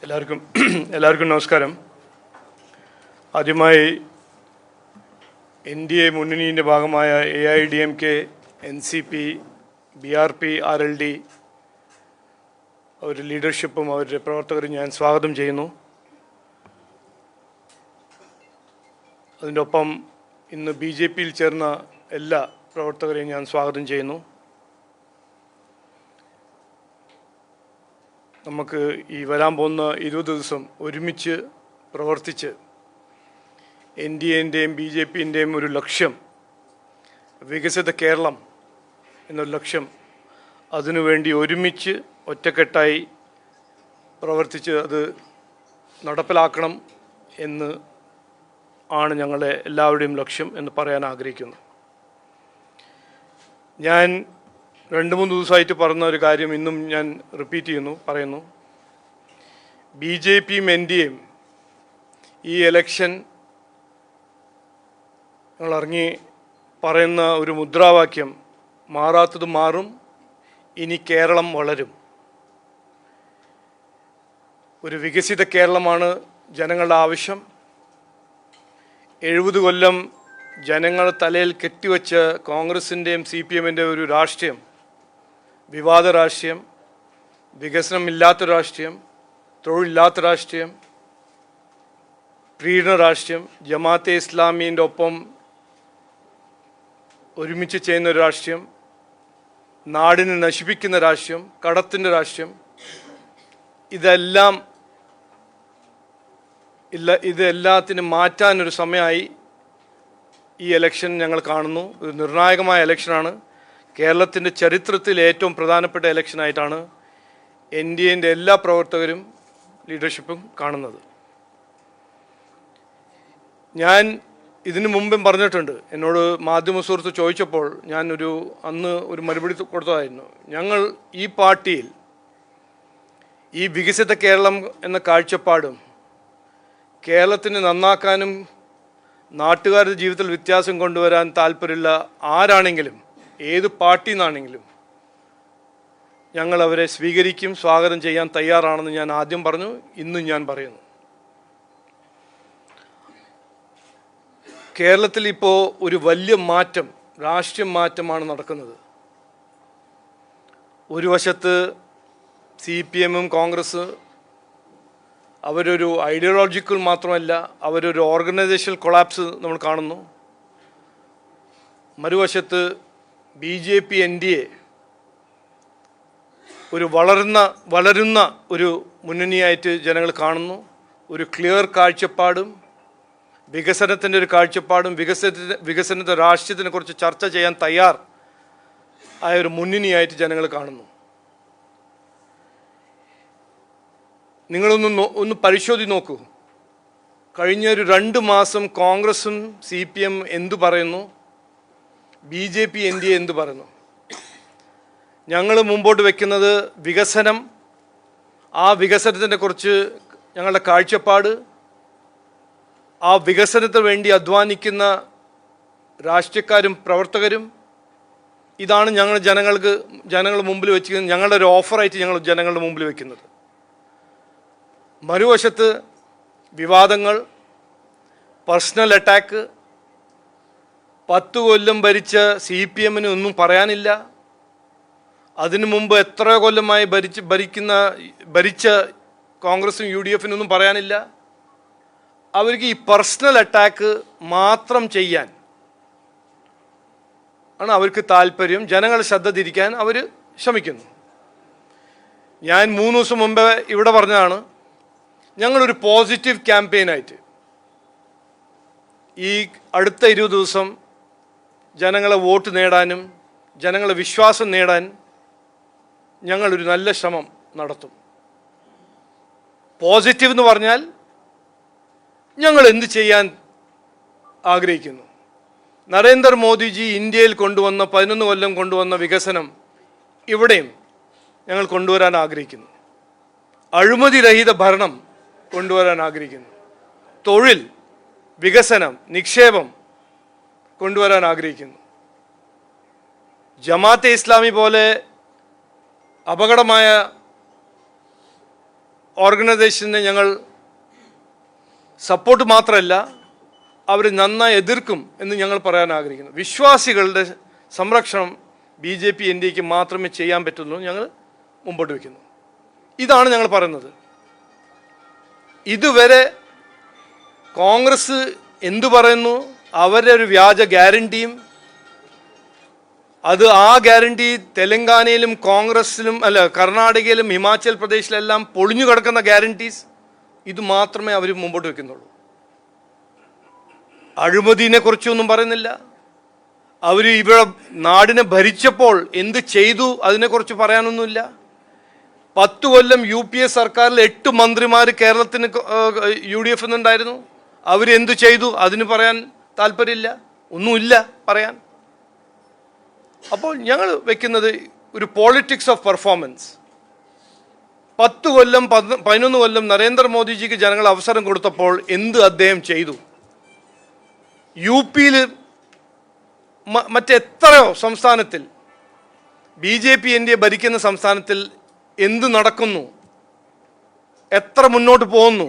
എല്ലാവർക്കും നമസ്കാരം. ആദ്യമായി NDA മുന്നണിയുടെ ഭാഗമായ AIDMK, NCP, BRP, RLD അവരുടെ ലീഡർഷിപ്പും അവരുടെ പ്രവർത്തകരും ഞാൻ സ്വാഗതം ചെയ്യുന്നു. അതിൻ്റെ ഒപ്പം ഇന്ന് BJPയിൽ ചേർന്ന എല്ലാ പ്രവർത്തകരെയും ഞാൻ സ്വാഗതം ചെയ്യുന്നു. നമുക്ക് ഈ വരാൻ പോകുന്ന 20 ദിവസം ഒരുമിച്ച് പ്രവർത്തിച്ച് NDAൻ്റെയും BJPൻ്റെയും ഒരു ലക്ഷ്യം, വികസിത കേരളം എന്നൊരു ലക്ഷ്യം, അതിനുവേണ്ടി ഒരുമിച്ച് ഒറ്റക്കെട്ടായി പ്രവർത്തിച്ച് അത് നടപ്പിലാക്കണം എന്ന് ആണ് ഞങ്ങളുടെ എല്ലാവരുടെയും ലക്ഷ്യം എന്ന് പറയാൻ ആഗ്രഹിക്കുന്നു. ഞാൻ 2-3 ദിവസമായിട്ട് പറഞ്ഞ ഒരു കാര്യം ഇന്നും ഞാൻ പറയുന്നു. BJPയും NDAയും ഈ ഇലക്ഷൻ ഞങ്ങളിറങ്ങി പറയുന്ന ഒരു മുദ്രാവാക്യം, മാറാത്തത് മാറും, ഇനി കേരളം വളരും. ഒരു വികസിത കേരളമാണ് ജനങ്ങളുടെ ആവശ്യം. 70 കൊല്ലം ജനങ്ങൾ തലയിൽ കെട്ടിവെച്ച കോൺഗ്രസിൻ്റെയും CPMൻ്റെയും ഒരു രാഷ്ട്രീയം, വിവാദ രാഷ്ട്രീയം, വികസനമില്ലാത്ത രാഷ്ട്രീയം, തൊഴിലില്ലാത്ത രാഷ്ട്രീയം, പ്രീണ രാഷ്ട്രീയം, ജമാഅത്തെ ഇസ്ലാമീൻ്റെ ഒപ്പം ഒരുമിച്ച് ചെയ്യുന്ന ഒരു രാഷ്ട്രീയം, നാടിനെ നശിപ്പിക്കുന്ന രാഷ്ട്രീയം, കടത്തിൻ്റെ രാഷ്ട്രീയം, ഇതെല്ലാത്തിനും മാറ്റാനൊരു സമയമായി ഈ ഇലക്ഷൻ ഞങ്ങൾ കാണുന്നു. ഒരു നിർണായകമായ ഇലക്ഷനാണ്. കേരളത്തിൻ്റെ ചരിത്രത്തിൽ ഏറ്റവും പ്രധാനപ്പെട്ട ഇലക്ഷനായിട്ടാണ് NDAൻ്റെ എല്ലാ പ്രവർത്തകരും ലീഡർഷിപ്പും കാണുന്നത്. ഞാൻ ഇതിനു മുമ്പും പറഞ്ഞിട്ടുണ്ട്. എന്നോട് മാധ്യമ സുഹൃത്ത് ചോദിച്ചപ്പോൾ ഞാൻ അന്ന് ഒരു മറുപടി കൊടുത്തതായിരുന്നു. ഞങ്ങൾ ഈ പാർട്ടിയിൽ ഈ വികസിത കേരളം എന്ന കാഴ്ചപ്പാടും കേരളത്തിന് നന്നാക്കാനും നാട്ടുകാരുടെ ജീവിതത്തിൽ വ്യത്യാസം കൊണ്ടുവരാൻ താല്പര്യമുള്ള ആരാണെങ്കിലും, ഏത് പാർട്ടിയിൽ നിന്നാണെങ്കിലും ഞങ്ങൾ അവരെ സ്വീകരിക്കും, സ്വാഗതം ചെയ്യാൻ തയ്യാറാണെന്ന് ഞാൻ ആദ്യം പറഞ്ഞു, ഇന്നും ഞാൻ പറയുന്നു. കേരളത്തിൽ ഇപ്പോൾ ഒരു വലിയ മാറ്റം, രാഷ്ട്രീയ മാറ്റമാണ് നടക്കുന്നത്. ഒരു വശത്ത് CPMും കോൺഗ്രസ് അവരൊരു ഐഡിയോളജിക്കൽ മാത്രമല്ല, അവരൊരു ഓർഗനൈസേഷണൽ കൊളാപ്സ് നമ്മൾ കാണുന്നു. മറുവശത്ത് BJP NDA ഒരു വളരുന്ന ഒരു മുന്നണിയായിട്ട് ജനങ്ങൾ കാണുന്നു. ഒരു ക്ലിയർ കാഴ്ചപ്പാടും വികസനത്തിൻ്റെ ഒരു കാഴ്ചപ്പാടും വികസനത്തെ രാഷ്ട്രീയത്തിനെ കുറിച്ച് ചർച്ച ചെയ്യാൻ തയ്യാർ ആയ ഒരു മുന്നണിയായിട്ട് ജനങ്ങൾ കാണുന്നു. നിങ്ങളൊന്ന് പരിശോധിച്ച് നോക്കൂ. കഴിഞ്ഞ ഒരു 2 മാസം കോൺഗ്രസും CPM എന്തു പറയുന്നു, BJP NDA എന്തു പറയുന്നു. ഞങ്ങൾ മുമ്പോട്ട് വയ്ക്കുന്നത് വികസനം, ആ വികസനത്തിനെ കുറിച്ച് ഞങ്ങളുടെ കാഴ്ചപ്പാട്, ആ വികസനത്തിന് വേണ്ടി അധ്വാനിക്കുന്ന രാഷ്ട്രീയക്കാരും പ്രവർത്തകരും, ഇതാണ് ഞങ്ങൾ ജനങ്ങളുടെ മുമ്പിൽ വെച്ചിരിക്കുന്നത്. ഞങ്ങളുടെ ഒരു ഓഫറായിട്ട് ഞങ്ങൾ ജനങ്ങളുടെ മുമ്പിൽ വയ്ക്കുന്നത്. മറുവശത്ത് വിവാദങ്ങൾ, പേഴ്സണൽ അറ്റാക്ക്, 10 കൊല്ലം ഭരിച്ച CPMന് ഒന്നും പറയാനില്ല. അതിനു മുമ്പ് എത്ര കൊല്ലമായി ഭരിച്ച കോൺഗ്രസും UDFനൊന്നും പറയാനില്ല. അവർക്ക് ഈ പേഴ്സണൽ അറ്റാക്ക് മാത്രം ചെയ്യാൻ ആണ് അവർക്ക് താല്പര്യം. ജനങ്ങൾ ശ്രദ്ധ തിരിക്കാൻ അവർ ശ്രമിക്കുന്നു. ഞാൻ 3 ദിവസം മുമ്പ് ഇവിടെ പറഞ്ഞതാണ്, ഞങ്ങളൊരു പോസിറ്റീവ് ക്യാമ്പയിനായിട്ട് ഈ അടുത്ത 20 ദിവസം ജനങ്ങളെ വോട്ട് നേടാനും ജനങ്ങളെ വിശ്വാസം നേടാൻ ഞങ്ങളൊരു നല്ല ശ്രമം നടത്തും. പോസിറ്റീവ് എന്ന് പറഞ്ഞാൽ ഞങ്ങൾ എന്ത് ചെയ്യാൻ ആഗ്രഹിക്കുന്നു. നരേന്ദ്രമോദിജി ഇന്ത്യയിൽ 11 കൊല്ലം കൊണ്ടുവന്ന വികസനം ഇവിടെയും ഞങ്ങൾ കൊണ്ടുവരാൻ ആഗ്രഹിക്കുന്നു. അഴിമതിരഹിത ഭരണം കൊണ്ടുവരാൻ ആഗ്രഹിക്കുന്നു. തൊഴിൽ, വികസനം, നിക്ഷേപം കൊണ്ടുവരാൻ ആഗ്രഹിക്കുന്നു. ജമാഅത്തെ ഇസ്ലാമി പോലെ അപകടമായ ഓർഗനൈസേഷനെ ഞങ്ങൾ സപ്പോർട്ട് മാത്രമല്ല അവർ നന്നായി എതിർക്കും എന്ന് ഞങ്ങൾ പറയാൻ ആഗ്രഹിക്കുന്നു. വിശ്വാസികളുടെ സംരക്ഷണം BJP NDAക്ക് മാത്രമേ ചെയ്യാൻ പറ്റുള്ളൂ ഞങ്ങൾ മുമ്പോട്ട് വയ്ക്കുന്നു. ഇതാണ് ഞങ്ങൾ പറയുന്നത്. ഇതുവരെ കോൺഗ്രസ് എന്തു പറയുന്നു, അവരുടെ ഒരു വ്യാജ ഗ്യാരണ്ടിയും അത് ആ ഗ്യാരണ്ടി തെലങ്കാനയിലും കോൺഗ്രസിലും അല്ല കർണാടകയിലും ഹിമാചൽ പ്രദേശിലെല്ലാം പൊളിഞ്ഞു കിടക്കുന്ന ഗ്യാരണ്ടീസ് ഇത് മാത്രമേ അവർ മുമ്പോട്ട് വയ്ക്കുന്നുള്ളൂ. അഴിമതിനെ കുറിച്ചൊന്നും പറയുന്നില്ല. അവർ ഇവിടെ നാടിനെ ഭരിച്ചപ്പോൾ എന്ത് ചെയ്തു അതിനെക്കുറിച്ച് പറയാനൊന്നുമില്ല. 10 കൊല്ലം UPA സർക്കാരിൽ 8 മന്ത്രിമാർ കേരളത്തിന് UDF എന്നുണ്ടായിരുന്നു. അവരെന്തു ചെയ്തു അതിന് പറയാൻ താല്പര്യമില്ല, ഒന്നുമില്ല പറയാൻ. അപ്പോൾ ഞങ്ങൾ വെക്കുന്നത് ഒരു പോളിറ്റിക്സ് ഓഫ് പെർഫോമൻസ്. 10 കൊല്ലം 11 കൊല്ലം നരേന്ദ്രമോദിജിക്ക് ജനങ്ങൾ അവസരം കൊടുത്തപ്പോൾ എന്ത് അദ്ദേഹം ചെയ്തു? UP-യിൽ മറ്റെത്രയോ സംസ്ഥാനത്തിൽ BJP NDA ഭരിക്കുന്ന സംസ്ഥാനത്തിൽ എന്ത് നടക്കുന്നു, എത്ര മുന്നോട്ട് പോകുന്നു,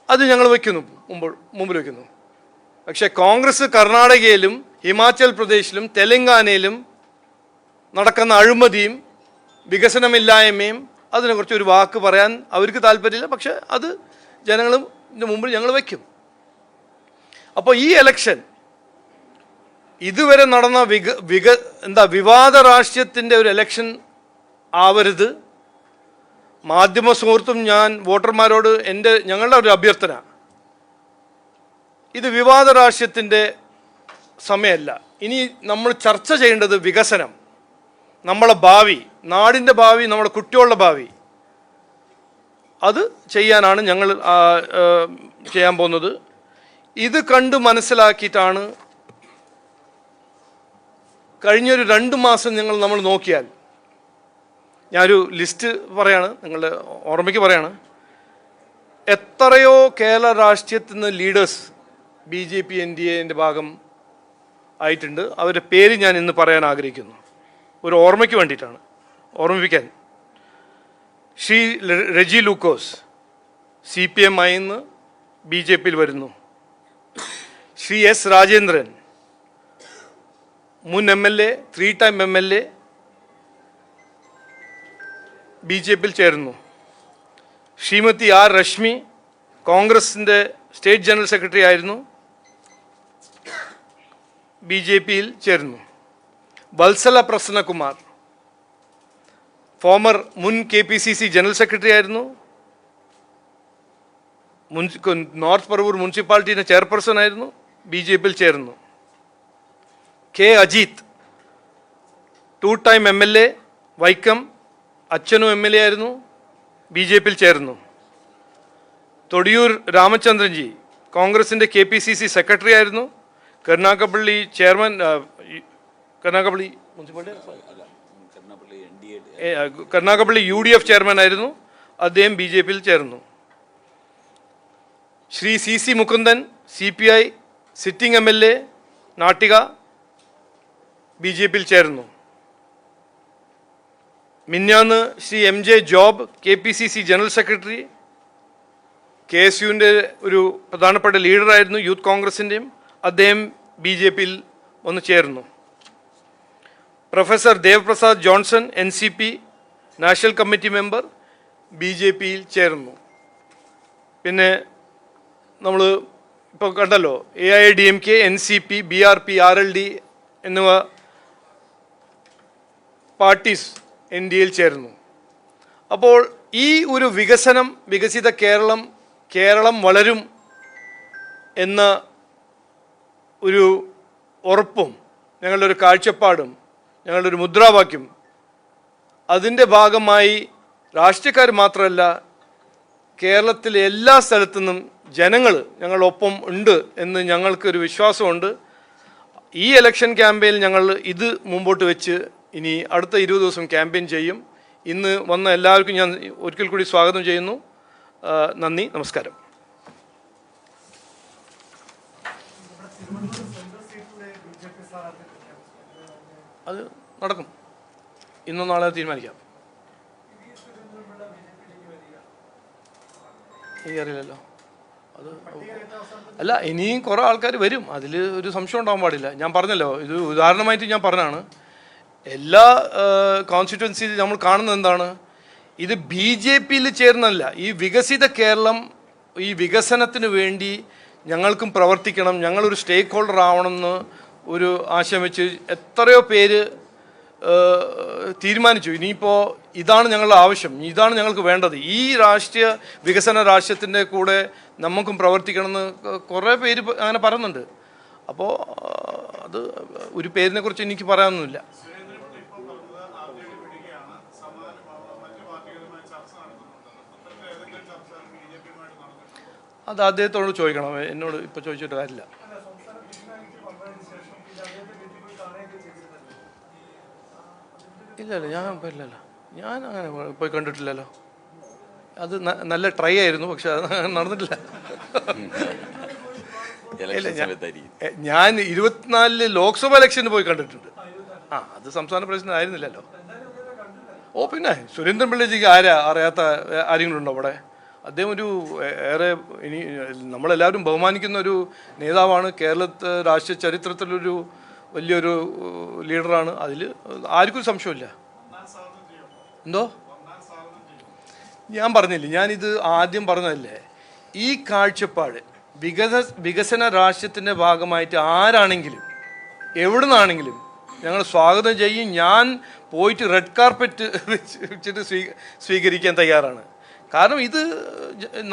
അത് ഞങ്ങൾ വയ്ക്കുന്നു, മുമ്പിൽ വയ്ക്കുന്നു. പക്ഷേ കോൺഗ്രസ് കർണാടകയിലും ഹിമാചൽ പ്രദേശിലും തെലങ്കാനയിലും നടക്കുന്ന അഴിമതിയും വികസനമില്ലായ്മയും അതിനെക്കുറിച്ച് ഒരു വാക്ക് പറയാൻ അവർക്ക് താല്പര്യമില്ല. പക്ഷെ അത് ജനങ്ങളുടെ മുമ്പിൽ ഞങ്ങൾ വയ്ക്കും. അപ്പോൾ ഈ ഇലക്ഷൻ ഇതുവരെ നടന്ന വിവാദ രാഷ്ട്രീയത്തിൻ്റെ ഒരു ഇലക്ഷൻ ആവരുത്. മാധ്യമ സുഹൃത്തും ഞാൻ വോട്ടർമാരോട് ഞങ്ങളുടെ ഒരു അഭ്യർത്ഥന, ഇത് വിവാദ രാഷ്ട്രീയത്തിൻ്റെ സമയമല്ല. ഇനി നമ്മൾ ചർച്ച ചെയ്യേണ്ടത് വികസനം, നമ്മളെ ഭാവി, നാടിൻ്റെ ഭാവി, നമ്മുടെ കുട്ടികളുടെ ഭാവി. അത് ചെയ്യാനാണ് ഞങ്ങൾ ചെയ്യാൻ പോകുന്നത്. ഇത് കണ്ട് മനസ്സിലാക്കിയിട്ടാണ് കഴിഞ്ഞൊരു 2 മാസം നമ്മൾ നോക്കിയാൽ, ഞാനൊരു ലിസ്റ്റ് പറയാണ്, നിങ്ങളുടെ ഓർമ്മയ്ക്ക് പറയാണ്, എത്രയോ കേരള രാഷ്ട്രീയത്തിൽ നിന്ന് ലീഡേഴ്സ് BJP NDAൻ്റെ ഭാഗം ആയിട്ടുണ്ട്. അവരുടെ പേര് ഞാൻ ഇന്ന് പറയാൻ ആഗ്രഹിക്കുന്നു, ഒരു ഓർമ്മയ്ക്ക് വേണ്ടിയിട്ടാണ്, ഓർമ്മിപ്പിക്കാൻ. ശ്രീ റെജി ലൂക്കോസ് CPM നിന്ന് BJP-യിൽ വരുന്നു. ശ്രീ S. രാജേന്ദ്രൻ, മുൻ MLA, 3 ടൈം MLA, BJP-യിൽ ചേരുന്നു. ശ്രീമതി R. രശ്മി, കോൺഗ്രസിൻ്റെ സ്റ്റേറ്റ് ജനറൽ സെക്രട്ടറി ആയിരുന്നു, BJP-യിൽ ചേരുന്നു. വത്സല പ്രസന്നകുമാർ, മുൻ KPCC ജനറൽ സെക്രട്ടറി ആയിരുന്നു, നോർത്ത് പറവൂർ മുനിസിപ്പാലിറ്റിയുടെ ചെയർപേഴ്സൺ ആയിരുന്നു, BJP-യിൽ ചേർന്നു. K. Ajith, 2 time MLA, Vaikom, അച്ഛനും MLA ആയിരുന്നു, BJP-യിൽ ചേർന്നു. തൊടിയൂർ രാമചന്ദ്രൻജി, കോൺഗ്രസിൻ്റെ KPCC സെക്രട്ടറി ആയിരുന്നു, Karunagappally chairman, Karunagappally UDF chairman ആയിരുന്നു, അദ്ദേഹം BJP-യിൽ ചേർന്നു. Shri CC Mukundan, CPI sitting MLA, Nattika, BJP-യിൽ ചേർന്നു. മിന്നാന്ന് Shri MJ Job, KPCC general secretary, KSUവിൻ്റെ ഒരു പ്രധാനപ്പെട്ട ലീഡറായിരുന്നു, യൂത്ത് കോൺഗ്രസിൻ്റെയും, അദ്ദേഹം BJP-യിൽ ഒന്ന് ചേർന്നു. Professor Devaprasad Johnson, NCP national committee member, BJP-യിൽ ചേർന്നു. പിന്നെ നമ്മൾ ഇപ്പോൾ കണ്ടല്ലോ, AIADMK, NCP, BRP, RLD എന്നിവ പാർട്ടീസ് NDAയിൽ ചേർന്നു. അപ്പോൾ ഈ ഒരു വികസിത കേരളം വളരും എന്ന ഒരു ഉറപ്പും ഞങ്ങളുടെ ഒരു കാഴ്ചപ്പാടും ഞങ്ങളുടെ ഒരു മുദ്രാവാക്യം, അതിൻ്റെ ഭാഗമായി രാഷ്ട്രീയക്കാർ മാത്രമല്ല, കേരളത്തിലെ എല്ലാ സ്ഥലത്തു നിന്നും ജനങ്ങൾ ഞങ്ങളൊപ്പം ഉണ്ട് എന്ന് ഞങ്ങൾക്കൊരു വിശ്വാസമുണ്ട്. ഈ ഇലക്ഷൻ ക്യാമ്പയിൻ ഞങ്ങൾ ഇത് മുമ്പോട്ട് വെച്ച് ഇനി അടുത്ത 20 ദിവസം ക്യാമ്പയിൻ ചെയ്യും. ഇന്ന് വന്ന എല്ലാവർക്കും ഞാൻ ഒരിക്കൽ കൂടി സ്വാഗതം ചെയ്യുന്നു. നന്ദി, നമസ്കാരം. അത് നടക്കും, ഇന്നും നാളെ തീരുമാനിക്കാം. എനിക്കറിയില്ലല്ലോ. അത് അല്ല, ഇനിയും കുറേ ആൾക്കാർ വരും, അതിൽ ഒരു സംശയം ഉണ്ടാകാൻ പാടില്ല. ഞാൻ പറഞ്ഞല്ലോ, ഇത് ഉദാഹരണമായിട്ട് ഞാൻ പറഞ്ഞതാണ്. എല്ലാ കോൺസ്റ്റിറ്റ്യുവൻസിയിൽ നമ്മൾ കാണുന്നത് എന്താണ്, ഇത് BJP-യിൽ ചേർന്നല്ല. ഈ വികസിത കേരളം, ഈ വികസനത്തിന് വേണ്ടി ഞങ്ങൾക്കും പ്രവർത്തിക്കണം, ഞങ്ങളൊരു സ്റ്റേക്ക് ഹോൾഡർ ആവണമെന്ന് ഒരു ആശയം വെച്ച് എത്രയോ പേര് തീരുമാനിച്ചു. ഇനിയിപ്പോൾ ഇതാണ് ഞങ്ങളുടെ ആവശ്യം, ഇതാണ് ഞങ്ങൾക്ക് വേണ്ടത്, ഈ വികസന രാഷ്ട്രീയത്തിൻ്റെ കൂടെ നമുക്കും പ്രവർത്തിക്കണമെന്ന് കുറേ പേര് അങ്ങനെ പറയുന്നുണ്ട്. അപ്പോൾ അത് ഒരു പേരിനെ കുറിച്ച് എനിക്ക് പറയാനൊന്നുമില്ല. അത് അദ്ദേഹത്തോട് ചോദിക്കണം, എന്നോട് ഇപ്പോൾ ചോദിച്ചിട്ട് കാര്യമില്ല. ഇല്ലല്ലോ, ഞാൻ അങ്ങനെ പോയി കണ്ടിട്ടില്ലല്ലോ. അത് നല്ല ട്രൈ ആയിരുന്നു, പക്ഷെ അത് നടന്നിട്ടില്ല. ഇല്ല, ഞാൻ 24 ലോക്സഭ ഇലക്ഷന് പോയി കണ്ടിട്ടുണ്ട്. അത് സംസ്ഥാന പ്രസിഡന്റ് ആയിരുന്നില്ലല്ലോ. ഓ പിന്നെ സുരേന്ദ്രൻ പിള്ളജിക്ക് അറിയാത്ത ആരെങ്കിലും ഉണ്ടോ അവിടെ? അദ്ദേഹം ഒരു ഇനി നമ്മളെല്ലാവരും ബഹുമാനിക്കുന്ന ഒരു നേതാവാണ്. കേരളത്തെ രാഷ്ട്രീയ ചരിത്രത്തിലൊരു വലിയൊരു ലീഡറാണ്. അതിൽ ആർക്കും സംശയമില്ല. എന്തോ ഞാൻ പറഞ്ഞില്ലേ, ഞാനിത് ആദ്യം പറഞ്ഞതല്ലേ, ഈ കാഴ്ചപ്പാട് വികസന രാഷ്ട്രീയത്തിൻ്റെ ഭാഗമായിട്ട് ആരാണെങ്കിലും എവിടെ നിന്നാണെങ്കിലും ഞങ്ങൾ സ്വാഗതം ചെയ്യും. ഞാൻ പോയിട്ട് റെഡ് കാർപ്പറ്റ് വെച്ചിട്ട് സ്വീകരിക്കാൻ തയ്യാറാണ്. കാരണം ഇത്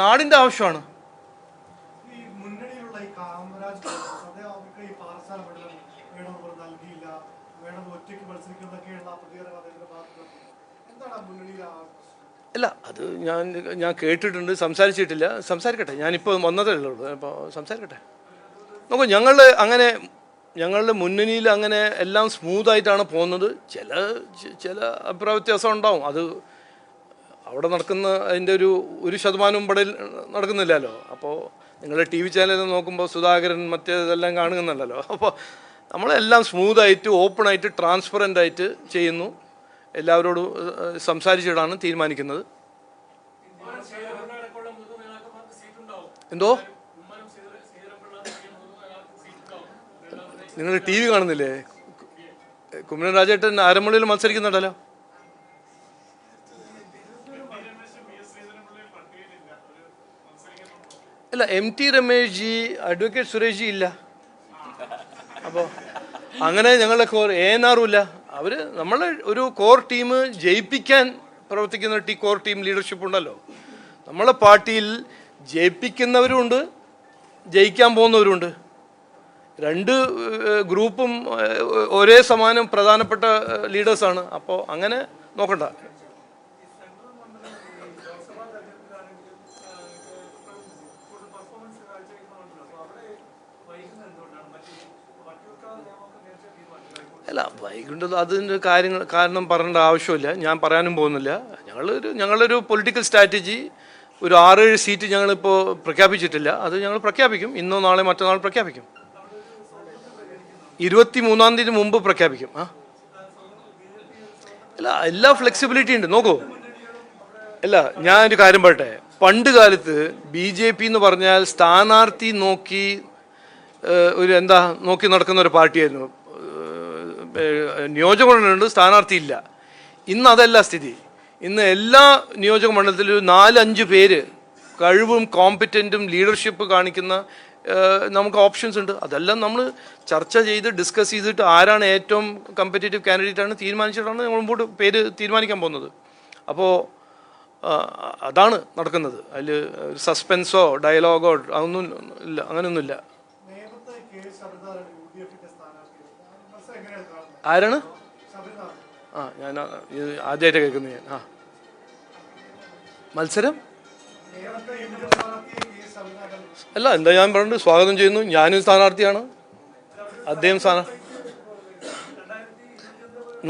നാടിൻ്റെ ആവശ്യമാണ്. അല്ല, അത് ഞാൻ കേട്ടിട്ടുണ്ട്, സംസാരിച്ചിട്ടില്ല. സംസാരിക്കട്ടെ, ഞാനിപ്പോൾ വന്നതേ ഉള്ളൂ. അപ്പോൾ സംസാരിക്കട്ടെ. നോക്കൂ, ഞങ്ങളുടെ മുന്നണിയിൽ അങ്ങനെ എല്ലാം സ്മൂത്തായിട്ടാണ് പോകുന്നത്. ചില അഭിപ്രായ വ്യത്യാസം ഉണ്ടാവും. അത് അവിടെ നടക്കുന്ന അതിൻ്റെ ഒരു ശതമാനവും ഇവിടെ നടക്കുന്നില്ലല്ലോ. അപ്പോൾ നിങ്ങളുടെ TV ചാനലിൽ നോക്കുമ്പോൾ സുധാകരൻ മറ്റേതെല്ലാം കാണുന്നല്ലോ. അപ്പോൾ നമ്മളെല്ലാം സ്മൂത്തായിട്ട്, ഓപ്പണായിട്ട്, ട്രാൻസ്പെറൻ്റായിട്ട് ചെയ്യുന്നു. എല്ലാവരോടും സംസാരിച്ചിട്ടാണ് തീരുമാനിക്കുന്നത്. എന്തോ നിങ്ങൾ TV കാണുന്നില്ലേ? കുമ്മനം രാജേട്ടൻ ആരന്മുളയിൽ മത്സരിക്കുന്നുണ്ടല്ലോ. അല്ല, MT Ramesh G, advocate Suresh G ഇല്ല. അപ്പോൾ അങ്ങനെ ഞങ്ങളുടെ ANR ഇല്ല. നമ്മളെ ഒരു കോർ ടീം ജയിപ്പിക്കാൻ പ്രവർത്തിക്കുന്ന കോർ ടീം ലീഡർഷിപ്പ് ഉണ്ടല്ലോ. നമ്മളെ പാർട്ടിയിൽ ജയിപ്പിക്കുന്നവരുമുണ്ട്, ജയിക്കാൻ പോകുന്നവരുണ്ട്. രണ്ട് ഗ്രൂപ്പും ഒരേ സമാനം പ്രധാനപ്പെട്ട ലീഡേഴ്സാണ്. അപ്പോൾ അങ്ങനെ നോക്കണ്ട. അല്ല, വൈകുന്നത് അതിൻ്റെ കാരണം പറയേണ്ട ആവശ്യമില്ല, ഞാൻ പറയാനും പോകുന്നില്ല. ഞങ്ങളൊരു പൊളിറ്റിക്കൽ സ്ട്രാറ്റജി, ഒരു 6-7 സീറ്റ് ഞങ്ങളിപ്പോൾ പ്രഖ്യാപിച്ചിട്ടില്ല. അത് ഞങ്ങൾ പ്രഖ്യാപിക്കും. ഇന്നോ നാളെ മറ്റന്നാൾ പ്രഖ്യാപിക്കും. 23-ാം തീയതി മുമ്പ് പ്രഖ്യാപിക്കും. അല്ല, എല്ലാ ഫ്ലെക്സിബിലിറ്റി ഉണ്ട്. നോക്കൂ, അല്ല, ഞാനൊരു കാര്യം പറയട്ടെ. പണ്ട് കാലത്ത് BJP എന്ന് പറഞ്ഞാൽ സ്ഥാനാർത്ഥി നോക്കി നോക്കി നടക്കുന്ന ഒരു പാർട്ടിയായിരുന്നു. നിയോജകമണ്ഡലമുണ്ട്, സ്ഥാനാർത്ഥി ഇല്ല. ഇന്ന് അതല്ല സ്ഥിതി. ഇന്ന് എല്ലാ നിയോജക മണ്ഡലത്തിലും 4-5 പേര് കഴിവും കോമ്പറ്റൻറ്റും ലീഡർഷിപ്പ് കാണിക്കുന്ന നമുക്ക് ഓപ്ഷൻസ് ഉണ്ട്. അതെല്ലാം നമ്മൾ ചർച്ച ചെയ്ത് ഡിസ്കസ് ചെയ്തിട്ട് ആരാണ് ഏറ്റവും കമ്പറ്റേറ്റീവ് കാൻഡിഡേറ്റ് ആണ് തീരുമാനിച്ചിട്ടാണ് നമ്മൾ മുമ്പോട്ട് പേര് തീരുമാനിക്കാൻ പോകുന്നത്. അപ്പോൾ അതാണ് നടക്കുന്നത്. അതിൽ സസ്പെൻസോ ഡയലോഗോ അതൊന്നും ഇല്ല, അങ്ങനെയൊന്നുമില്ല. ആരാണ്? ഞാൻ ആദ്യമായിട്ട് കേൾക്കുന്നത് ഞാൻ. മത്സരം അല്ല, എന്താ ഞാൻ പറഞ്ഞിട്ട് സ്വാഗതം ചെയ്യുന്നു. ഞാനും സ്ഥാനാർത്ഥിയാണ്, അദ്ദേഹം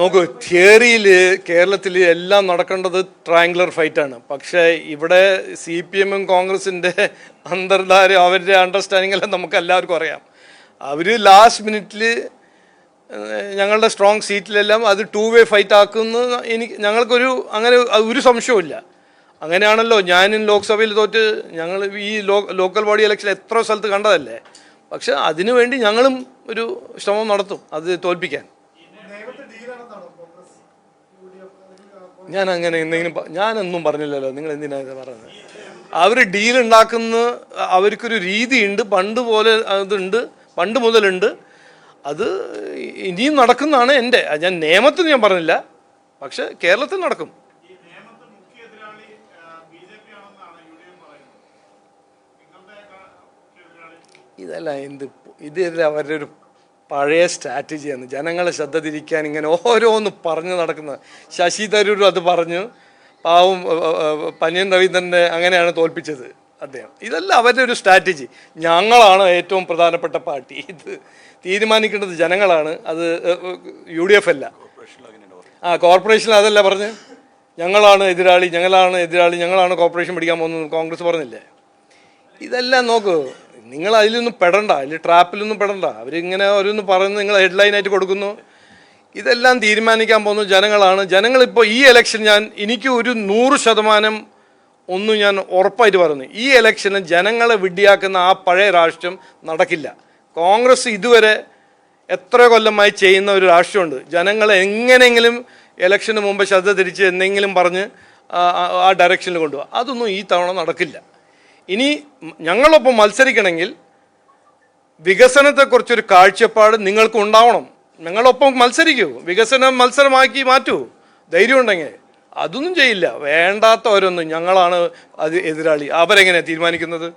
നോക്കൂ, തിയറിയിൽ കേരളത്തിൽ എല്ലാം നടക്കേണ്ടത് ട്രയാങ്കുലർ ഫൈറ്റാണ്. പക്ഷേ ഇവിടെ CPM-ഉം കോൺഗ്രസിൻ്റെ അന്തർധാര, അവരുടെ അണ്ടർസ്റ്റാൻഡിംഗ് എല്ലാം നമുക്ക് എല്ലാവർക്കും അറിയാം. അവർ ലാസ്റ്റ് മിനിറ്റിൽ ഞങ്ങളുടെ സ്ട്രോങ് സീറ്റിലെല്ലാം അത് 2-way ഫൈറ്റ് ആക്കുന്നു. ഞങ്ങൾക്കൊരു അങ്ങനെ ഒരു സംശയവുമില്ല. അങ്ങനെയാണല്ലോ ഞാനും ലോക്സഭയിൽ തോറ്റ്. ഞങ്ങൾ ഈ ലോക്കൽ ബോഡി ഇലക്ഷൻ എത്ര സ്ഥലത്ത് കണ്ടതല്ലേ. പക്ഷെ അതിനുവേണ്ടി ഞങ്ങളും ഒരു ശ്രമം നടത്തും അത് തോൽപ്പിക്കാൻ. ഞാൻ അങ്ങനെ എന്തെങ്കിലും ഞാനൊന്നും പറഞ്ഞില്ലല്ലോ. നിങ്ങൾ എന്തിനാ ഇത് പറയുന്നത്? അവർ ഡീൽ ഉണ്ടാക്കുന്ന അവർക്കൊരു രീതിയുണ്ട്, പണ്ട് മുതലുണ്ട്. അത് ഇനിയും നടക്കുന്നതാണ്. ഞാൻ നിയമത്തിൽ ഞാൻ പറഞ്ഞില്ല, പക്ഷെ കേരളത്തിൽ നടക്കും. ഇതല്ല അവരുടെ ഒരു പഴയ സ്ട്രാറ്റജിയാണ്. ജനങ്ങളെ ശ്രദ്ധ തിരിക്കാൻ ഇങ്ങനെ ഓരോന്ന് പറഞ്ഞ് നടക്കുന്നത്. ശശി തരൂർ അത് പറഞ്ഞു, പാവം പന്ന്യൻ രവീന്ദ്രനെ അങ്ങനെയാണ് തോൽപ്പിച്ചത് അദ്ദേഹം. ഇതല്ല അവരുടെ ഒരു സ്ട്രാറ്റജി. ഞങ്ങളാണ് ഏറ്റവും പ്രധാനപ്പെട്ട പാർട്ടി, ഇത് തീരുമാനിക്കേണ്ടത് ജനങ്ങളാണ്, അത് UDF അല്ല. കോർപ്പറേഷനിൽ അതല്ല പറഞ്ഞ് ഞങ്ങളാണ് എതിരാളി, ഞങ്ങളാണ് കോർപ്പറേഷൻ പിടിക്കാൻ പോകുന്നത് കോൺഗ്രസ് പറഞ്ഞില്ലേ. ഇതെല്ലാം നോക്കൂ, നിങ്ങൾ അതിലൊന്നും പെടണ്ട, അതിൽ ട്രാപ്പിലൊന്നും പെടണ്ട. അവരിങ്ങനെ ഓരോന്ന് പറയുന്നത് നിങ്ങൾ ഹെഡ്ലൈനായിട്ട് കൊടുക്കുന്നു. ഇതെല്ലാം തീരുമാനിക്കാൻ പോകുന്നത് ജനങ്ങളാണ്. ജനങ്ങളിപ്പോൾ ഈ ഇലക്ഷൻ എനിക്ക് ഒരു 100% ഒന്നും ഞാൻ ഉറപ്പായിട്ട് പറയുന്നു, ഈ ഇലക്ഷന് ജനങ്ങളെ വിഡ്ഢിയാക്കുന്ന ആ പഴയ രാഷ്ട്രം നടക്കില്ല. കോൺഗ്രസ് ഇതുവരെ എത്ര കൊല്ലമായി ചെയ്യുന്ന ഒരു രാഷ്ട്രമുണ്ട്. ജനങ്ങളെ എങ്ങനെയെങ്കിലും ഇലക്ഷന് മുമ്പ് ശ്രദ്ധ തിരിച്ച് എന്തെങ്കിലും പറഞ്ഞ് ആ ഡയറക്ഷനിൽ കൊണ്ടുപോകുക. അതൊന്നും ഈ തവണ നടക്കില്ല. ഇനി ഞങ്ങളൊപ്പം മത്സരിക്കണമെങ്കിൽ വികസനത്തെക്കുറിച്ചൊരു കാഴ്ചപ്പാട് നിങ്ങൾക്ക് ഉണ്ടാവണം. ഞങ്ങളൊപ്പം മത്സരിക്കൂ, വികസനം മത്സരമാക്കി മാറ്റൂ, ധൈര്യം ഉണ്ടെങ്കിൽ. അതൊന്നും ചെയ്യില്ല. വേണ്ടാത്തവരൊന്നും ഞങ്ങളാണ് അത് എതിരാളി. അവരെങ്ങനെയാണ് തീരുമാനിക്കുന്നത്?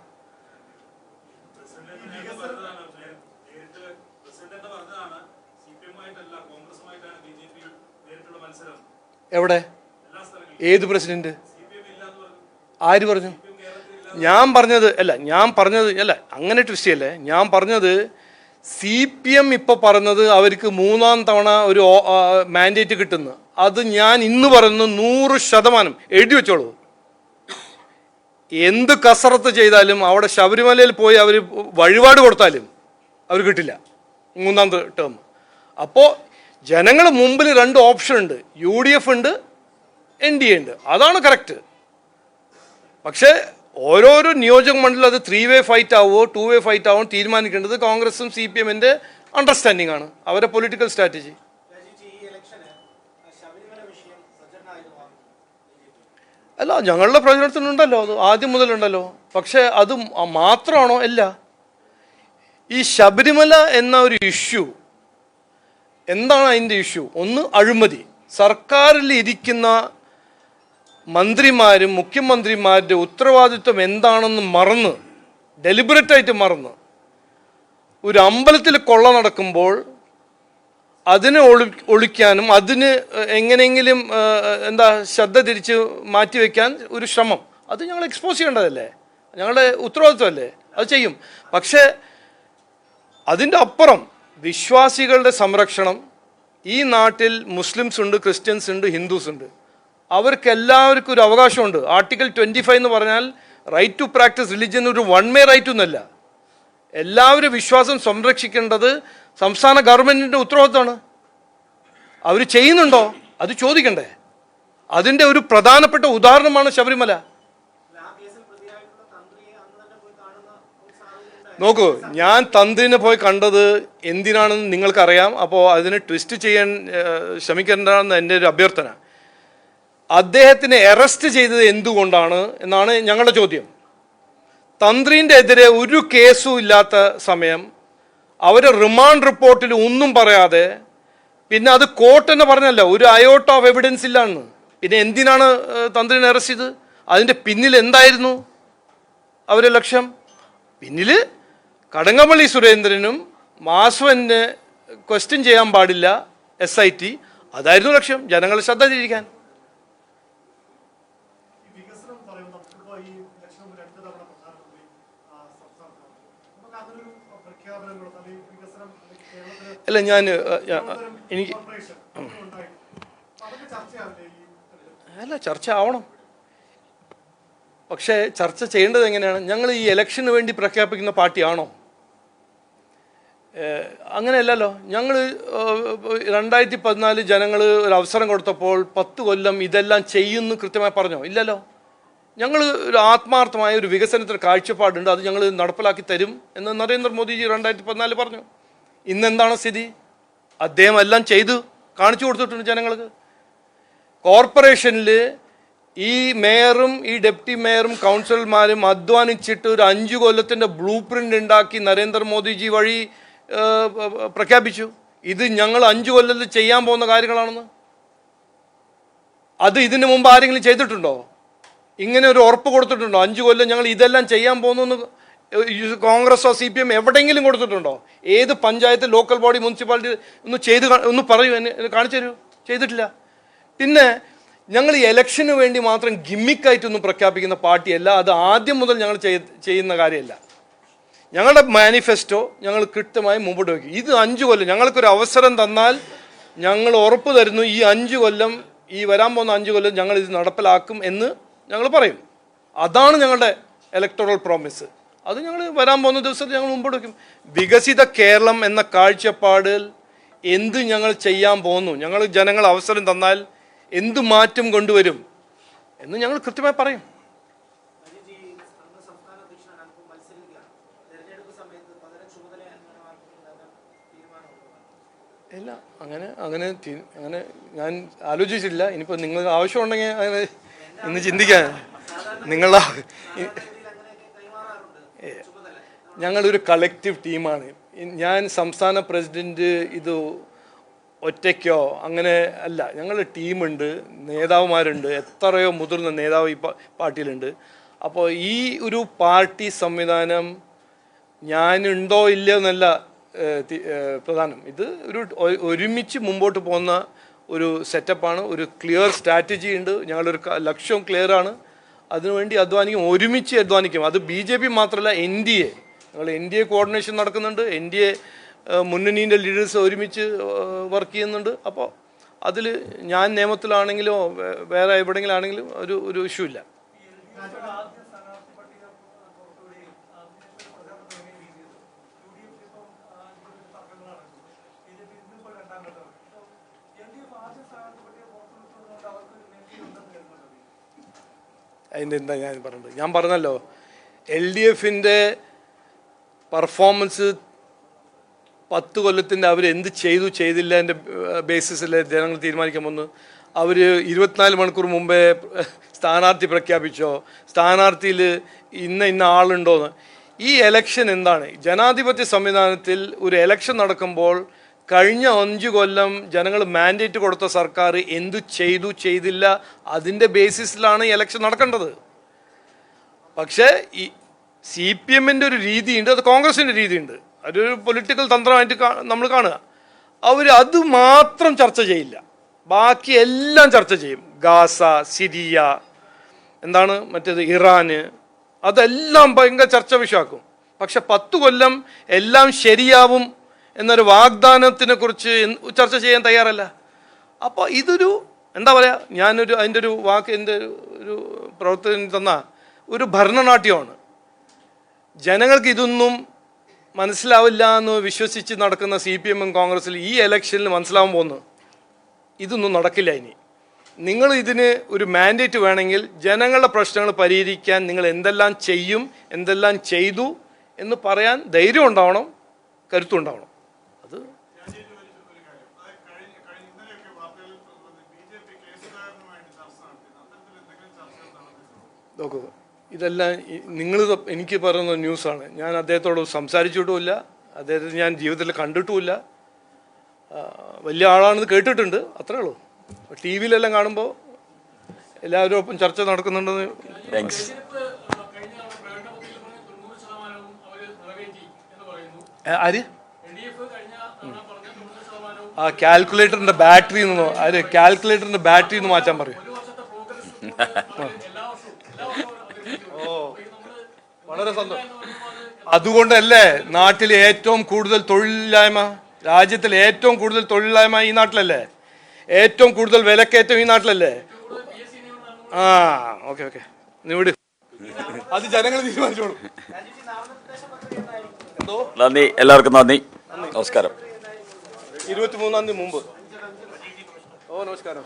എവിടെ? ഏത് പ്രസിഡന്റ്? ആര് പറഞ്ഞു? ഞാൻ പറഞ്ഞത് അങ്ങനെ ട്വിസ്റ്റ് ചെയ്യല്ലേ. ഞാൻ പറഞ്ഞത് CPM ഇപ്പോൾ പറഞ്ഞത് അവർക്ക് 3-ാം തവണ ഒരു മാൻഡേറ്റ് കിട്ടുന്നു. അത് ഞാൻ ഇന്ന് പറയുന്നു 100% എഴുതി വെച്ചോളൂ. എന്ത് കസറത്ത് ചെയ്താലും അവിടെ ശബരിമലയിൽ പോയി അവർ വഴിപാട് കൊടുത്താലും അവർ കിട്ടില്ല 3-ാം ടേം. അപ്പോൾ ജനങ്ങൾ മുമ്പിൽ 2 ഓപ്ഷൻ ഉണ്ട്, UDF ഉണ്ട്, NDA ഉണ്ട്. അതാണ് കറക്റ്റ്. പക്ഷേ ഓരോരോ നിയോജക മണ്ഡലം അത് 3-വേ ഫൈറ്റ് ആവുമോ 2-വേ ഫൈറ്റ് ആവുമോ തീരുമാനിക്കേണ്ടത് കോൺഗ്രസും CPM-ന്റെ അണ്ടർസ്റ്റാൻഡിംഗ് ആണ്, അവരുടെ പൊളിറ്റിക്കൽ സ്ട്രാറ്റജി. അല്ല, ഞങ്ങളുടെ പ്രചരണത്തിനുണ്ടല്ലോ, അത് ആദ്യം മുതലുണ്ടല്ലോ. പക്ഷെ അത് മാത്രമാണോ? അല്ല. ഈ ശബരിമല എന്ന ഒരു ഇഷ്യൂ എന്താണ്? അതിൻ്റെ ഇഷ്യൂ ഒന്ന് അഴിമതി. സർക്കാരിൽ ഇരിക്കുന്ന മന്ത്രിമാരും മുഖ്യമന്ത്രിമാരുടെ ഉത്തരവാദിത്വം എന്താണെന്ന് മറന്ന്, ഡെലിബറേറ്റായിട്ട് മറന്ന്, ഒരു അമ്പലത്തിൽ കൊള്ള നടക്കുമ്പോൾ അതിനെ ഒളിക്കാനും അതിന് എങ്ങനെയെങ്കിലും ശ്രദ്ധ തിരിച്ച് മാറ്റിവെക്കാൻ ഒരു ശ്രമം, അത് ഞങ്ങൾ എക്സ്പോസ് ചെയ്യേണ്ടതല്ലേ, ഞങ്ങളുടെ ഉത്തരവാദിത്വമല്ലേ, അത് ചെയ്യും. പക്ഷേ അതിൻ്റെ അപ്പുറം വിശ്വാസികളുടെ സംരക്ഷണം. ഈ നാട്ടിൽ മുസ്ലിംസ് ഉണ്ട്, ക്രിസ്ത്യൻസ് ഉണ്ട്, ഹിന്ദുസ് ഉണ്ട്. അവർക്കെല്ലാവർക്കും ഒരു അവകാശമുണ്ട്. ആർട്ടിക്കിൾ 25 എന്ന് പറഞ്ഞാൽ റൈറ്റ് ടു പ്രാക്ടീസ് റിലിജിയൻ ഒരു വൺ-വേ റൈറ്റ് ഒന്നുമല്ല. എല്ലാവരും വിശ്വാസം സംരക്ഷിക്കേണ്ടത് സംസ്ഥാന ഗവൺമെൻറ്റിൻ്റെ ഉത്തരവാദിത്തമാണ്. അവർ ചെയ്യുന്നുണ്ടോ അത് ചോദിക്കണ്ടേ? അതിൻ്റെ ഒരു പ്രധാനപ്പെട്ട ഉദാഹരണമാണ് ശബരിമല. നോക്കൂ, ഞാൻ തന്ത്രിനെ പോയി കണ്ടത് എന്തിനാണെന്ന് നിങ്ങൾക്കറിയാം. അപ്പോൾ അതിനെ ട്വിസ്റ്റ് ചെയ്യാൻ ശ്രമിക്കേണ്ടതെന്ന് എൻ്റെ ഒരു അഭ്യർത്ഥന. അദ്ദേഹത്തിനെ അറസ്റ്റ് ചെയ്തത് എന്തുകൊണ്ടാണ് എന്നാണ് ഞങ്ങളുടെ ചോദ്യം. തന്ത്രിൻ്റെ എതിരെ ഒരു കേസും ഇല്ലാത്ത സമയം അവരെ റിമാൻഡ് റിപ്പോർട്ടിൽ ഒന്നും പറയാതെ, പിന്നെ അത് കോർട്ട് തന്നെ പറഞ്ഞല്ലോ ഒരു അയോട്ട ഓഫ് എവിഡൻസ് ഇല്ലാന്ന്, പിന്നെ എന്തിനാണ് തന്ത്രിനെ അറസ്റ്റ് ചെയ്തത്? അതിൻ്റെ പിന്നിൽ എന്തായിരുന്നു അവരുടെ ലക്ഷ്യം? പിന്നിൽ കടകംപള്ളി സുരേന്ദ്രനും മാധവനെ ക്വസ്റ്റ്യൻ ചെയ്യാൻ പാടില്ല, SIT, അതായിരുന്നു ലക്ഷ്യം, ജനങ്ങളെ ശ്രദ്ധ തിരിക്കാൻ. അല്ല, ചർച്ച ആവണം. പക്ഷേ ചർച്ച ചെയ്യേണ്ടത് എങ്ങനെയാണ്? ഞങ്ങൾ ഈ ഇലക്ഷന് വേണ്ടി പ്രഖ്യാപിക്കുന്ന പാർട്ടിയാണോ? അങ്ങനെയല്ലല്ലോ. ഞങ്ങൾ 2014 ജനങ്ങൾ ഒരു അവസരം കൊടുത്തപ്പോൾ 10 കൊല്ലം ഇതെല്ലാം ചെയ്യുമെന്ന് കൃത്യമായി പറഞ്ഞോ? ഇല്ലല്ലോ. ഞങ്ങൾ ഒരു ആത്മാർത്ഥമായ ഒരു വികസനത്തിന് കാഴ്ചപ്പാടുണ്ട്, അത് ഞങ്ങൾ നടപ്പിലാക്കി തരും എന്ന് നരേന്ദ്രമോദിജി 2014 പറഞ്ഞു. ഇന്നെന്താണ് സ്ഥിതി? അദ്ദേഹം എല്ലാം ചെയ്തു കാണിച്ചു കൊടുത്തിട്ടുണ്ട് ജനങ്ങൾക്ക്. കോർപ്പറേഷനിൽ ഈ മേയറും ഈ ഡെപ്യൂട്ടി മേയറും കൗൺസിലർമാരും അധ്വാനിച്ചിട്ട് ഒരു 5 കൊല്ലത്തിൻ്റെ ബ്ലൂ പ്രിൻ്റ് ഉണ്ടാക്കി നരേന്ദ്രമോദിജി വഴി പ്രഖ്യാപിച്ചു. ഇത് ഞങ്ങൾ 5 കൊല്ലത്തിൽ ചെയ്യാൻ പോകുന്ന കാര്യങ്ങളാണെന്ന്. അത് ഇതിനു മുമ്പ് ആരെങ്കിലും ചെയ്തിട്ടുണ്ടോ? ഇങ്ങനെ ഒരു ഉറപ്പ് കൊടുത്തിട്ടുണ്ടോ? 5 കൊല്ലം ഞങ്ങൾ ഇതെല്ലാം ചെയ്യാൻ പോകുന്നു എന്ന് കോൺഗ്രസോ CPM എവിടെയെങ്കിലും കൊടുത്തിട്ടുണ്ടോ? ഏത് പഞ്ചായത്ത്, ലോക്കൽ ബോഡി, മുനിസിപ്പാലിറ്റി ഒന്ന് പറയൂ, എന്നെ കാണിച്ചു തരൂ. ചെയ്തിട്ടില്ല. പിന്നെ ഞങ്ങൾ ഈ ഇലക്ഷന് വേണ്ടി മാത്രം ഗിമ്മിക്കായിട്ടൊന്നും പ്രഖ്യാപിക്കുന്ന പാർട്ടിയല്ല. അത് ആദ്യം മുതൽ ഞങ്ങൾ ചെയ്യുന്ന കാര്യമല്ല. ഞങ്ങളുടെ മാനിഫെസ്റ്റോ ഞങ്ങൾ കൃത്യമായി മുമ്പോട്ട് വയ്ക്കും. ഇത് 5 കൊല്ലം ഞങ്ങൾക്കൊരു അവസരം തന്നാൽ ഞങ്ങൾ ഉറപ്പ് തരുന്നു, ഈ 5 കൊല്ലം, ഈ വരാൻ പോകുന്ന 5 കൊല്ലം ഞങ്ങൾ ഇത് നടപ്പിലാക്കും എന്ന് ഞങ്ങൾ പറയും. അതാണ് ഞങ്ങളുടെ ഇലക്ടറൽ പ്രോമിസ്. അത് ഞങ്ങൾ വരാൻ പോകുന്ന ദിവസത്തിൽ ഞങ്ങൾ മുമ്പോട്ട് വയ്ക്കും. വികസിത കേരളം എന്ന കാഴ്ചപ്പാടിൽ എന്ത് ഞങ്ങൾ ചെയ്യാൻ പോകുന്നു, ഞങ്ങൾ ജനങ്ങൾ അവസരം തന്നാൽ എന്ത് മാറ്റം കൊണ്ടുവരും എന്ന് ഞങ്ങൾ കൃത്യമായി പറയും. ഇല്ല, അങ്ങനെ ഞാൻ ആലോചിച്ചിട്ടില്ല. ഇനിയിപ്പോൾ നിങ്ങൾക്ക് ആവശ്യമുണ്ടെങ്കിൽ അങ്ങനെ ഇന്ന് ചിന്തിക്കാൻ. ഞങ്ങളൊരു കളക്റ്റീവ് ടീമാണ്. ഞാൻ സംസ്ഥാന പ്രസിഡന്റ് ഇത് ഒറ്റയ്ക്കോ അങ്ങനെ അല്ല. ഞങ്ങൾ ടീമുണ്ട്, നേതാവുമാരുണ്ട്, എത്രയോ മുതിർന്ന നേതാവ് ഈ പാർട്ടിയിലുണ്ട്. അപ്പോൾ ഈ ഒരു പാർട്ടി സംവിധാനം ഞാനുണ്ടോ ഇല്ലയോ എന്നല്ല പ്രധാനം. ഇത് ഒരുമിച്ച് മുമ്പോട്ട് പോകുന്ന ഒരു സെറ്റപ്പാണ്. ഒരു ക്ലിയർ സ്ട്രാറ്റജി ഉണ്ട്. ഞങ്ങളൊരു ലക്ഷ്യം ക്ലിയറാണ്. അതിനുവേണ്ടി അധ്വാനിക്കും, ഒരുമിച്ച് അധ്വാനിക്കും. അത് BJP മാത്രമല്ല, NDA. ഞങ്ങൾ NDA കോർഡിനേഷൻ നടക്കുന്നുണ്ട്. NDA മുന്നണീൻ്റെ ലീഡേഴ്സ് ഒരുമിച്ച് വർക്ക് ചെയ്യുന്നുണ്ട്. അപ്പോൾ അതിൽ ഞാൻ നിയമത്തിലാണെങ്കിലോ വേറെ എവിടെയെങ്കിലും ആണെങ്കിലും ഒരു ഇഷ്യൂ ഇല്ല. അതിൻ്റെ എന്താ ഞാൻ പറഞ്ഞല്ലോ, LDFൻ്റെ പെർഫോമൻസ് 10 കൊല്ലത്തിൻ്റെ അവരെന്ത് ചെയ്തില്ല എൻ്റെ ബേസിസിൽ ജനങ്ങൾ തീരുമാനിക്കാൻ വന്നു. അവർ 24 മണിക്കൂർ മുമ്പേ സ്ഥാനാർത്ഥി പ്രഖ്യാപിച്ചോ, സ്ഥാനാർത്ഥിയിൽ ഇന്ന ആളുണ്ടോയെന്ന്. ഈ എലക്ഷൻ എന്താണ്? ജനാധിപത്യ സംവിധാനത്തിൽ ഒരു എലക്ഷൻ നടക്കുമ്പോൾ കഴിഞ്ഞ 5 കൊല്ലം ജനങ്ങൾ മാൻഡേറ്റ് കൊടുത്ത സർക്കാർ എന്തു ചെയ്തില്ല, അതിൻ്റെ ബേസിസിലാണ് ഈ എലക്ഷൻ നടക്കേണ്ടത്. പക്ഷേ ഈ CPMൻ്റെ ഒരു രീതിയുണ്ട്, അത് കോൺഗ്രസിൻ്റെ രീതിയുണ്ട്. അതൊരു പൊളിറ്റിക്കൽ തന്ത്രമായിട്ട് നമ്മൾ കാണുക. അവർ അത് മാത്രം ചർച്ച ചെയ്യില്ല, ബാക്കി എല്ലാം ചർച്ച ചെയ്യും. ഗാസ, സിരിയ, മറ്റേത് ഇറാന്, അതെല്ലാം ഭയങ്കര ചർച്ച വിഷയമാക്കും. പക്ഷെ 10 കൊല്ലം എല്ലാം ശരിയാവും എന്നൊരു വാഗ്ദാനത്തിനെ കുറിച്ച് ചർച്ച ചെയ്യാൻ തയ്യാറല്ല. അപ്പോൾ ഇതൊരു അതിൻ്റെ ഒരു വാക്ക് എൻ്റെ ഒരു പ്രവർത്തകന് തന്ന ഒരു ഭരണനാട്യമാണ്. ജനങ്ങൾക്ക് ഇതൊന്നും മനസ്സിലാവില്ല എന്ന് വിശ്വസിച്ച് നടക്കുന്ന CPM കോൺഗ്രസ്സിൽ ഈ ഇലക്ഷനിൽ മനസ്സിലാവാൻ പോകുന്നു, ഇതൊന്നും നടക്കില്ല. ഇനി നിങ്ങൾ ഇതിന് ഒരു മാൻഡേറ്റ് വേണമെങ്കിൽ ജനങ്ങളുടെ പ്രശ്നങ്ങൾ പരിഹരിക്കാൻ നിങ്ങൾ എന്തെല്ലാം ചെയ്യും, എന്തെല്ലാം ചെയ്തു എന്ന് പറയാൻ ധൈര്യം ഉണ്ടാവണം, കരുത്തുണ്ടാവണം. അത് നോക്കുക, ഇതെല്ലാം നിങ്ങൾ എനിക്ക് പറയുന്ന ന്യൂസാണ്. ഞാൻ അദ്ദേഹത്തോട് സംസാരിച്ചിട്ടുമില്ല, അദ്ദേഹത്തെ ഞാൻ ജീവിതത്തിൽ കണ്ടിട്ടുമില്ല. വലിയ ആളാണെന്ന് കേട്ടിട്ടുണ്ട്, അത്രേ ഉള്ളൂ. TV-യിലെല്ലാം കാണുമ്പോൾ എല്ലാവരും ഒപ്പം ചർച്ച നടക്കുന്നുണ്ടെന്ന്. ആര് ആ കാൽക്കുലേറ്ററിൻ്റെ ബാറ്ററി ഒന്ന് മാറ്റാൻ പറയും. വളരെ സന്തോഷം. അതുകൊണ്ടല്ലേ നാട്ടിലെ ഏറ്റവും കൂടുതൽ തൊഴിലില്ലായ്മ, രാജ്യത്തിലെ ഏറ്റവും കൂടുതൽ തൊഴിലില്ലായ്മ ഈ നാട്ടിലല്ലേ, ഏറ്റവും കൂടുതൽ വിലക്കയറ്റം ഈ നാട്ടിലല്ലേ. ഓക്കെ നീ വിട്, അത് ജനങ്ങൾ തീരുമാനിച്ചോളൂ. നന്ദി, എല്ലാവർക്കും നന്ദി, നമസ്കാരം. 23-ാം തീയതി മുമ്പ്. നമസ്കാരം.